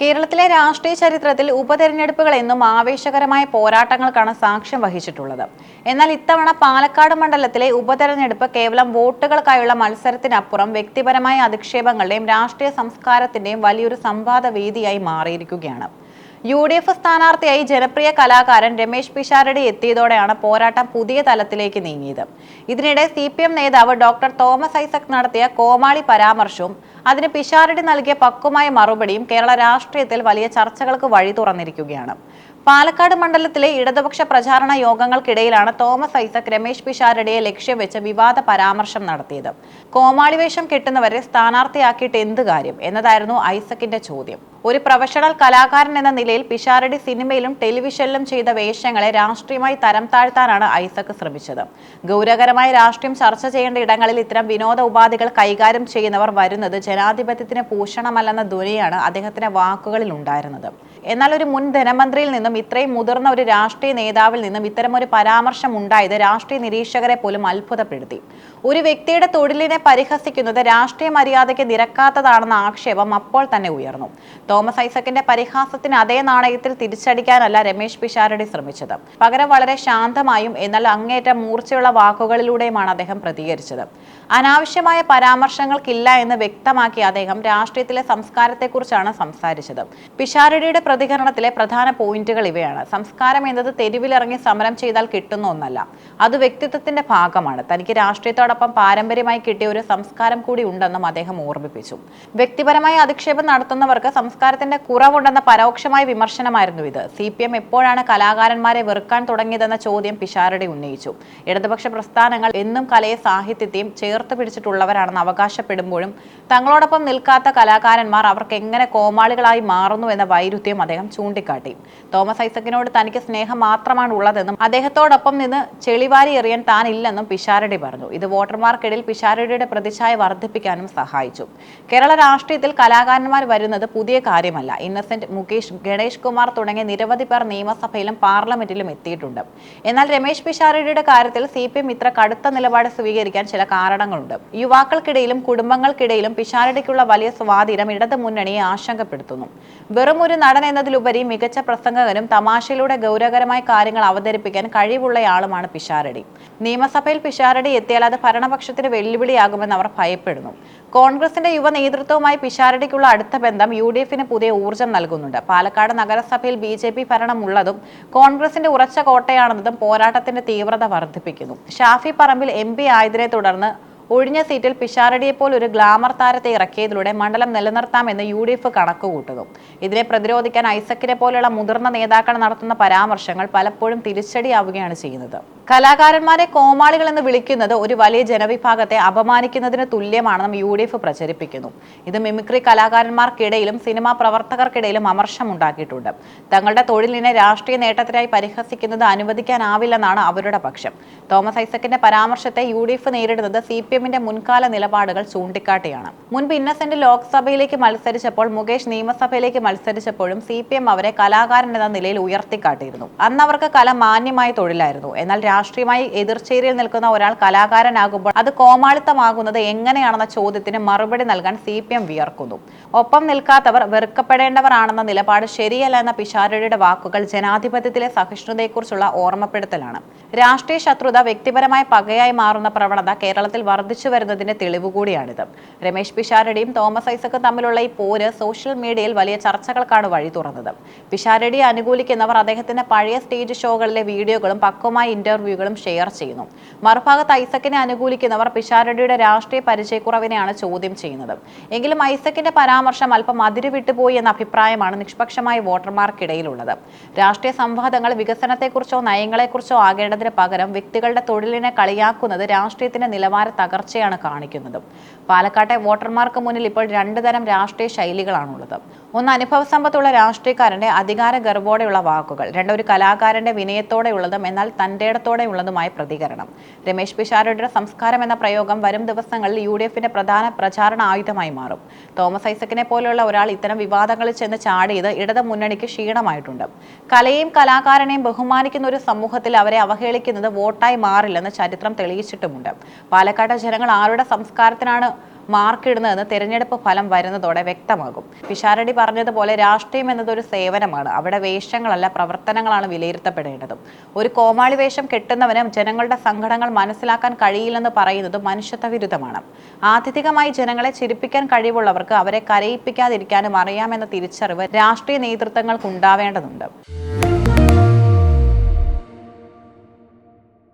കേരളത്തിലെ രാഷ്ട്രീയ ചരിത്രത്തിൽ ഉപതെരഞ്ഞെടുപ്പുകൾ എന്നും ആവേശകരമായ പോരാട്ടങ്ങൾക്കാണ് സാക്ഷ്യം വഹിച്ചിട്ടുള്ളത്. എന്നാൽ ഇത്തവണ പാലക്കാട് മണ്ഡലത്തിലെ ഉപതെരഞ്ഞെടുപ്പ് കേവലം വോട്ടുകൾക്കായുള്ള മത്സരത്തിനപ്പുറം വ്യക്തിപരമായ അധിക്ഷേപങ്ങളുടെയും രാഷ്ട്രീയ സംസ്കാരത്തിന്റെയും വലിയൊരു സംവാദ വേദിയായി മാറിയിരിക്കുകയാണ്. UDF സ്ഥാനാർത്ഥിയായി ജനപ്രിയ കലാകാരൻ രമേശ് പിഷാരടി എത്തിയതോടെയാണ് പോരാട്ടം പുതിയ തലത്തിലേക്ക് നീങ്ങിയത്. ഇതിനിടെ CPM നേതാവ് ഡോക്ടർ തോമസ് ഐസക് നടത്തിയ കോമാളി പരാമർശവും അതിന് പിഷാരടി നൽകിയ പക്വമായ മറുപടിയും കേരള രാഷ്ട്രീയത്തിൽ വലിയ ചർച്ചകൾക്ക് വഴി തുറന്നിരിക്കുകയാണ്. പാലക്കാട് മണ്ഡലത്തിലെ ഇടതുപക്ഷ പ്രചാരണ യോഗങ്ങൾക്കിടയിലാണ് തോമസ് ഐസക് രമേശ് പിഷാരടിയെ ലക്ഷ്യം വെച്ച് വിവാദ പരാമർശം നടത്തിയത്. കോമാളി വേഷം കെട്ടുന്നവരെ സ്ഥാനാർത്ഥിയാക്കിയിട്ട് എന്ത് കാര്യം എന്നതായിരുന്നു ഐസക്കിന്റെ ചോദ്യം. ഒരു പ്രൊഫഷണൽ കലാകാരൻ എന്ന നിലയിൽ പിഷാരടി സിനിമയിലും ടെലിവിഷനിലും ചെയ്ത വേഷങ്ങളെ രാഷ്ട്രീയമായി തരം താഴ്ത്താനാണ് ഐസക് ശ്രമിച്ചത്. ഗൗരവകരമായ രാഷ്ട്രീയം ചർച്ച ചെയ്യേണ്ട ഇടങ്ങളിൽ ഇത്തരം വിനോദ ഉപാധികൾ കൈകാര്യം ചെയ്യുന്നവർ വരുന്നത് ജനാധിപത്യത്തിന് ഭൂഷണമല്ലെന്ന ധ്വനിയാണ് അദ്ദേഹത്തിന്റെ വാക്കുകളിൽ ഉണ്ടായിരുന്നത്. എന്നാൽ ഒരു മുൻ ധനമന്ത്രിയിൽ നിന്നും ഇത്രയും മുതിർന്ന ഒരു രാഷ്ട്രീയ നേതാവിൽ നിന്നും ഇത്തരമൊരു പരാമർശം ഉണ്ടായത് രാഷ്ട്രീയ നിരീക്ഷകരെ പോലും അത്ഭുതപ്പെടുത്തി. ഒരു വ്യക്തിയുടെ തൊഴിലിനെ പരിഹസിക്കുന്നത് രാഷ്ട്രീയ മര്യാദയ്ക്ക് നിരക്കാത്തതാണെന്ന ആക്ഷേപം അപ്പോൾ തന്നെ ഉയർന്നു. തോമസ് ഐസക്കിന്റെ പരിഹാസത്തിന് അതേ നാണയത്തിൽ തിരിച്ചടിക്കാനല്ല രമേശ് പിഷാരടി ശ്രമിച്ചത്. പകരം വളരെ ശാന്തമായും എന്നാൽ അങ്ങേയറ്റം മൂർച്ചയുള്ള വാക്കുകളിലൂടെയുമാണ് അദ്ദേഹം പ്രതികരിച്ചത്. അനാവശ്യമായ പരാമർശങ്ങൾക്കില്ല എന്ന് വ്യക്തമാക്കി അദ്ദേഹം രാഷ്ട്രീയത്തിലെ സംസ്കാരത്തെക്കുറിച്ചാണ് സംസാരിച്ചത്. പിഷാരടിയുടെ പ്രതികരണത്തിലെ പ്രധാന പോയിന്റുകൾ ഇവയാണ്. സംസ്കാരം എന്നത് തെരുവിലിറങ്ങി സമരം ചെയ്താൽ കിട്ടുന്ന ഒന്നല്ല, അത് വ്യക്തിത്വത്തിന്റെ ഭാഗമാണ്. തനിക്ക് രാഷ്ട്രീയത്തോടൊപ്പം പാരമ്പര്യമായി കിട്ടിയ ഒരു സംസ്കാരം കൂടി ഉണ്ടെന്നും അദ്ദേഹം ഓർമ്മിപ്പിച്ചു. വ്യക്തിപരമായ അധിക്ഷേപം നടത്തുന്നവർക്ക് സംസ്കാരത്തിന്റെ കുറവുണ്ടെന്ന പരോക്ഷമായ വിമർശനമായിരുന്നു ഇത്. CPM എപ്പോഴാണ് കലാകാരന്മാരെ വെറുക്കാൻ തുടങ്ങിയതെന്ന ചോദ്യം പിഷാരടി ഉന്നയിച്ചു. ഇടതുപക്ഷ പ്രസ്ഥാനങ്ങൾ എന്നും കലയെ സാഹിത്യത്തെയും ചേർത്ത് പിടിച്ചിട്ടുള്ളവരാണെന്ന് അവകാശപ്പെടുമ്പോഴും തങ്ങളോടൊപ്പം നിൽക്കാത്ത കലാകാരന്മാർ അവർക്ക് എങ്ങനെ കോമാളികളായി മാറുന്നു എന്ന വൈരുദ്ധ്യം അദ്ദേഹം ചൂണ്ടിക്കാട്ടി. തോമസ് ഐസക്കിനോട് തനിക്ക് സ്നേഹം മാത്രമാണ് ഉള്ളതെന്നും അദ്ദേഹത്തോടൊപ്പം നിന്ന് ചെളിവാരി എറിയാൻ താൻ ഇല്ലെന്നും പിഷാരടി പറഞ്ഞു. ഇത് വോട്ടർമാർക്കിടയിൽ പിഷാരടിയുടെ പ്രതിച്ഛായ വർദ്ധിപ്പിക്കാനും സഹായിച്ചു. കേരള രാഷ്ട്രീയത്തിൽ കലാകാരന്മാർ വരുന്നത് പുതിയ കാര്യമല്ല. ഇന്നസെന്റ്, മുകേഷ്, ഗണേഷ് കുമാർ തുടങ്ങിയ നിരവധി പേർ നിയമസഭയിലും പാർലമെന്റിലും എത്തിയിട്ടുണ്ട്. എന്നാൽ രമേശ് പിഷാരടിയുടെ കാര്യത്തിൽ CPM ഇത്ര കടുത്ത നിലപാട് സ്വീകരിക്കാൻ ചില കാരണങ്ങളുണ്ട്. യുവാക്കൾക്കിടയിലും കുടുംബങ്ങൾക്കിടയിലും പിഷാരടിക്കുള്ള വലിയ സ്വാധീനം ഇടത് മുന്നണിയെ ആശങ്കപ്പെടുത്തുന്നു. വെറും ഒരു നടൻ എന്നതിലുപരി മികച്ച പ്രസംഗകനും തമാശയിലൂടെ ഗൗരവകരമായ കാര്യങ്ങൾ അവതരിപ്പിക്കാൻ കഴിവുള്ളയാളുമാണ് പിഷാരടി. നിയമസഭയിൽ പിഷാരടി എത്തിയാൽ അത് ഭരണപക്ഷത്തിന് വെല്ലുവിളിയാകുമെന്ന് അവർ ഭയപ്പെടുന്നു. കോൺഗ്രസിന്റെ യുവ നേതൃത്വവുമായി പിഷാരടിക്കുള്ള അടുത്ത ബന്ധം UDFന് പുതിയ ഊർജ്ജം നൽകുന്നുണ്ട്. പാലക്കാട് നഗരസഭയിൽ BJP ഭരണമുള്ളതും കോൺഗ്രസിന്റെ ഉറച്ച കോട്ടയാണെന്നതും പോരാട്ടത്തിന്റെ തീവ്രത വർദ്ധിപ്പിക്കുന്നു. ഷാഫി പറമ്പിൽ MP ആയതിനെ തുടർന്ന് ഒഴിഞ്ഞ സീറ്റിൽ പിഷാരടിയെപ്പോൾ ഒരു ഗ്ലാമർ താരത്തെ ഇറക്കിയതിലൂടെ മണ്ഡലം നിലനിർത്താമെന്ന് UDF കണക്കുകൂട്ടുന്നു. ഇതിനെ പ്രതിരോധിക്കാൻ ഐസക്കിനെ പോലെയുള്ള മുതിർന്ന നേതാക്കൾ നടത്തുന്ന പരാമർശങ്ങൾ പലപ്പോഴും തിരിച്ചടിയാവുകയാണ് ചെയ്യുന്നത്. കലാകാരന്മാരെ കോമാളികൾ എന്ന് വിളിക്കുന്നത് ഒരു വലിയ ജനവിഭാഗത്തെ അപമാനിക്കുന്നതിന് തുല്യമാണെന്നും UDF പ്രചരിപ്പിക്കുന്നു. ഇത് മിമിക്രി കലാകാരന്മാർക്കിടയിലും സിനിമാ പ്രവർത്തകർക്കിടയിലും അമർഷമുണ്ടാക്കിയിട്ടുണ്ട്. തങ്ങളുടെ തൊഴിലിനെ രാഷ്ട്രീയ നേട്ടത്തിനായി പരിഹസിക്കുന്നത് അനുവദിക്കാനാവില്ലെന്നാണ് അവരുടെ പക്ഷം. തോമസ് ഐസക്കിന്റെ പരാമർശത്തെ UDF നേരിടുന്നത് CPMന്റെ മുൻകാല നിലപാടുകൾ ചൂണ്ടിക്കാട്ടിയാണ്. മുൻപ് ഇന്നസെന്റ് ലോക്സഭയിലേക്ക് മത്സരിച്ചപ്പോൾ, മുകേഷ് നിയമസഭയിലേക്ക് മത്സരിച്ചപ്പോഴും CPM അവരെ കലാകാരൻ എന്ന നിലയിൽ ഉയർത്തിക്കാട്ടിയിരുന്നു. അന്ന് അവർക്ക് കല മാന്യമായ തൊഴിലായിരുന്നു. എന്നാൽ രാഷ്ട്രീയമായി എതിർചേരിയിൽ നിൽക്കുന്ന ഒരാൾ കലാകാരനാകുമ്പോൾ അത് കോമാളിത്തമാകുന്നത് എങ്ങനെയാണെന്ന ചോദ്യത്തിന് മറുപടി നൽകാൻ CPM വിയർക്കുന്നു. ഒപ്പം നിൽക്കാത്തവർ വെറുക്കപ്പെടേണ്ടവർ ആണെന്ന നിലപാട് ശരിയല്ല എന്ന പിഷാരടിയുടെ വാക്കുകൾ ജനാധിപത്യത്തിലെ സഹിഷ്ണുതയെക്കുറിച്ചുള്ള ഓർമ്മപ്പെടുത്തലാണ്. രാഷ്ട്രീയ ശത്രുത വ്യക്തിപരമായ പകയായി മാറുന്ന പ്രവണത കേരളത്തിൽ വർദ്ധിച്ചു വരുന്നതിന്റെ തെളിവ് കൂടിയാണിത്. രമേശ് പിഷാരടിയും തോമസ് ഐസക്കും തമ്മിലുള്ള ഈ പോര് സോഷ്യൽ മീഡിയയിൽ വലിയ ചർച്ചകൾക്കാണ് വഴി തുറന്നത്. പിഷാരടിയെ അനുകൂലിക്കുന്നവർ അദ്ദേഹത്തിന്റെ പഴയ സ്റ്റേജ് ഷോകളിലെ വീഡിയോകളും പക്വമായ ഇന്റർവ്യൂകളും ഷെയർ ചെയ്യുന്നു. മറുഭാഗത്ത് ഐസക്കിനെ അനുകൂലിക്കുന്നവർ പിഷാരടിയുടെ രാഷ്ട്രീയ പരിചയക്കുറവിനെയാണ് ചോദ്യം ചെയ്യുന്നത്. എങ്കിലും ഐസക്കിന്റെ പരാമർശം അല്പം അതിരുവിട്ടുപോയി എന്ന അഭിപ്രായമാണ് നിഷ്പക്ഷമായ വോട്ടർമാർക്കിടയിലുള്ളത്. രാഷ്ട്രീയ സംവാദങ്ങൾ വികസനത്തെക്കുറിച്ചോ നയങ്ങളെക്കുറിച്ചോ ആകേണ്ടതിന് പകരം വ്യക്തികളുടെ തൊഴിലിനെ കളിയാക്കുന്നത് രാഷ്ട്രീയത്തിന്റെ നിലവാര തകർച്ചയാണ് കാണിക്കുന്നത്. പാലക്കാട്ടെ വോട്ടർമാർക്ക് മുന്നിൽ ഇപ്പോൾ രണ്ട് തരം രാഷ്ട്രീയ ശൈലികളാണുള്ളത്. ഒന്ന്, അനുഭവ സമ്പത്തുള്ള രാഷ്ട്രീയക്കാരന്റെ അധികാര ഗർവോടെയുള്ള വാക്കുകൾ. രണ്ട്, ഒരു കലാകാരന്റെ വിനയത്തോടെയുള്ളതും എന്നാൽ തന്റേടത്തോടെയുള്ളതുമായ പ്രതികരണം. രമേശ് പിഷാരടിയുടെ സംസ്കാരം എന്ന പ്രയോഗം വരും ദിവസങ്ങളിൽ UDFന്റെ പ്രധാന പ്രചാരണ ആയുധമായി മാറും. തോമസ് ഐസക്കിനെ പോലെയുള്ള ഒരാൾ ഇത്തരം വിവാദങ്ങളിൽ ചെന്ന് ചാടിയത് ഇടത് മുന്നണിക്ക് ക്ഷീണമായിട്ടുണ്ട്. കലയെയും കലാകാരനെയും ബഹുമാനിക്കുന്ന ഒരു സമൂഹത്തിൽ അവരെ അവഹേളിക്കുന്നത് വോട്ടായി മാറില്ലെന്ന് ചരിത്രം തെളിയിച്ചിട്ടുമുണ്ട്. പാലക്കാട്ടെ ജനങ്ങൾ ആരുടെ സംസ്കാരത്തിനാണ് മാർക്കിടുന്നതെന്ന് തെരഞ്ഞെടുപ്പ് ഫലം വരുന്നതോടെ വ്യക്തമാകും. പിഷാരടി പറഞ്ഞതുപോലെ രാഷ്ട്രീയം എന്നതൊരു സേവനമാണ്. അവിടെ വേഷങ്ങളല്ല, പ്രവർത്തനങ്ങളാണ് വിലയിരുത്തപ്പെടേണ്ടതും. ഒരു കോമാളി വേഷം കെട്ടുന്നവന് ജനങ്ങളുടെ സങ്കടങ്ങൾ മനസ്സിലാക്കാൻ കഴിയില്ലെന്ന് പറയുന്നത് മനുഷ്യത്വ വിരുദ്ധമാണ്. ആത്യന്തികമായി ജനങ്ങളെ ചിരിപ്പിക്കാൻ കഴിവുള്ളവർക്ക് അവരെ കരയിപ്പിക്കാതിരിക്കാനും അറിയാമെന്ന തിരിച്ചറിവ് രാഷ്ട്രീയ നേതൃത്വങ്ങൾക്ക് ഉണ്ടാവേണ്ടതുണ്ട്.